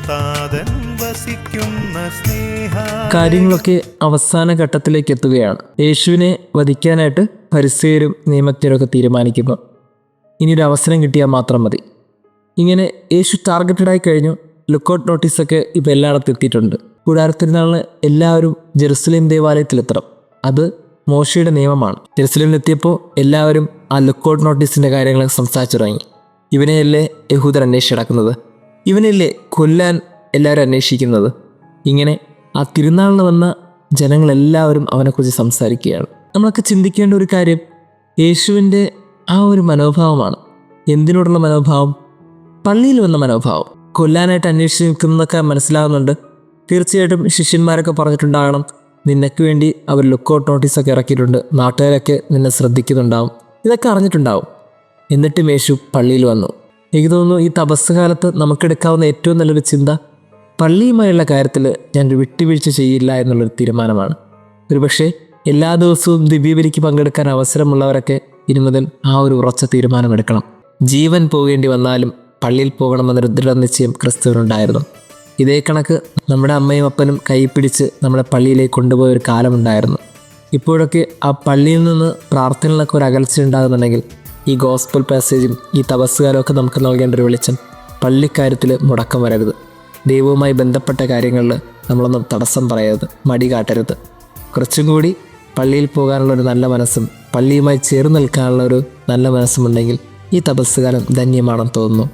താതൻ വസിക്കുന്ന സ്നേഹ. കാര്യങ്ങളൊക്കെ അവസാന ഘട്ടത്തിലേക്ക് എത്തുകയാണ്. യേശുവിനെ വധിക്കാനായിട്ട് ഫരിസേയരും നിയമജ്ഞരൊക്കെ തീരുമാനിക്കുന്നു. ഇനിയൊരു അവസരം കിട്ടിയാൽ മാത്രം മതി. ഇങ്ങനെ യേശു ടാർഗറ്റഡായി കഴിഞ്ഞു. ലുക്കൗട്ട് നോട്ടീസൊക്കെ ഇപ്പോൾ എല്ലായിടത്തും എത്തിയിട്ടുണ്ട്. കൂടാരത്തിരുന്നാളിന് എല്ലാവരും ജെറുസലേം ദേവാലയത്തിലെത്തണം. അത് മോശയുടെ നിയമമാണ്. ജെറുസലേമിലെത്തിയപ്പോൾ എല്ലാവരും ആ ലുക്കൗട്ട് നോട്ടീസിൻ്റെ കാര്യങ്ങൾ സംസാരിച്ചു തുടങ്ങി. ഇവനെയല്ലേ യഹൂദർ അന്വേഷിച്ച് നടക്കുന്നത്? ഇവനെയല്ലേ കൊല്ലാൻ എല്ലാവരും അന്വേഷിക്കുന്നത്? ഇങ്ങനെ ആ തിരുനാളിന് വന്ന ജനങ്ങളെല്ലാവരും അവനെക്കുറിച്ച് സംസാരിക്കുകയാണ്. നമ്മളൊക്കെ ചിന്തിക്കേണ്ട ഒരു കാര്യം യേശുവിൻ്റെ ആ ഒരു മനോഭാവമാണ്. എന്തിനോടുള്ള മനോഭാവം? പള്ളിയിൽ വന്ന മനോഭാവം. കൊല്ലാനായിട്ട് അന്വേഷിച്ച് നിൽക്കുന്നതൊക്കെ മനസ്സിലാകുന്നുണ്ട്. തീർച്ചയായിട്ടും ശിഷ്യന്മാരൊക്കെ പറഞ്ഞിട്ടുണ്ടാകണം, നിനക്ക് വേണ്ടി അവർ ലുക്കൗട്ട് നോട്ടീസൊക്കെ ഇറക്കിയിട്ടുണ്ട്, നാട്ടുകാരൊക്കെ നിന്നെ ശ്രദ്ധിക്കുന്നുണ്ടാവും, ഇതൊക്കെ അറിഞ്ഞിട്ടുണ്ടാവും. എന്നിട്ടും യേശു പള്ളിയിൽ വന്നു. എനിക്ക് തോന്നുന്നു ഈ തപസ് കാലത്ത് നമുക്കെടുക്കാവുന്ന ഏറ്റവും നല്ലൊരു ചിന്ത പള്ളിയുമായുള്ള കാര്യത്തിൽ ഞാൻ വിട്ടുവീഴ്ച ചെയ്യില്ല എന്നുള്ളൊരു തീരുമാനമാണ്. ഒരുപക്ഷെ എല്ലാ ദിവസവും ദിവ്യബലിക്ക് പങ്കെടുക്കാൻ അവസരമുള്ളവരൊക്കെ ഇനി മുതൽ ആ ഒരു ഉറച്ച തീരുമാനമെടുക്കണം. ജീവൻ പോകേണ്ടി വന്നാലും പള്ളിയിൽ പോകണമെന്നൊരു ദൃഢനിശ്ചയം ക്രിസ്തുവിനുണ്ടായിരുന്നു. ഇതേ കണക്ക് നമ്മുടെ അമ്മയും അപ്പനും കൈ പിടിച്ച് നമ്മളെ പള്ളിയിലേക്ക് കൊണ്ടുപോയ ഒരു കാലമുണ്ടായിരുന്നു. ഇപ്പോഴൊക്കെ ആ പള്ളിയിൽ നിന്ന് പ്രാർത്ഥനകളൊക്കെ ഒരു അകൽച്ച ഉണ്ടാകുന്നുണ്ടെങ്കിൽ ഈ ഗോസ്പൽ പാസേജും ഈ തപസ്സുകാരമൊക്കെ നമുക്ക് നൽകേണ്ട ഒരു വെളിച്ചം, പള്ളിക്കാര്യത്തിൽ മുടക്കം വരരുത്. ദൈവവുമായി ബന്ധപ്പെട്ട കാര്യങ്ങളിൽ നമ്മളൊന്നും തടസ്സം പറയരുത്, മടി കാട്ടരുത്. കുറച്ചും കൂടി പള്ളിയിൽ പോകാനുള്ളൊരു നല്ല മനസ്സും പള്ളിയുമായി ചേർന്ന് നിൽക്കാനുള്ള ഒരു നല്ല മനസ്സുമുണ്ടെങ്കിൽ ഈ തപസ്സുകാലം ധന്യമാണെന്ന് തോന്നുന്നു.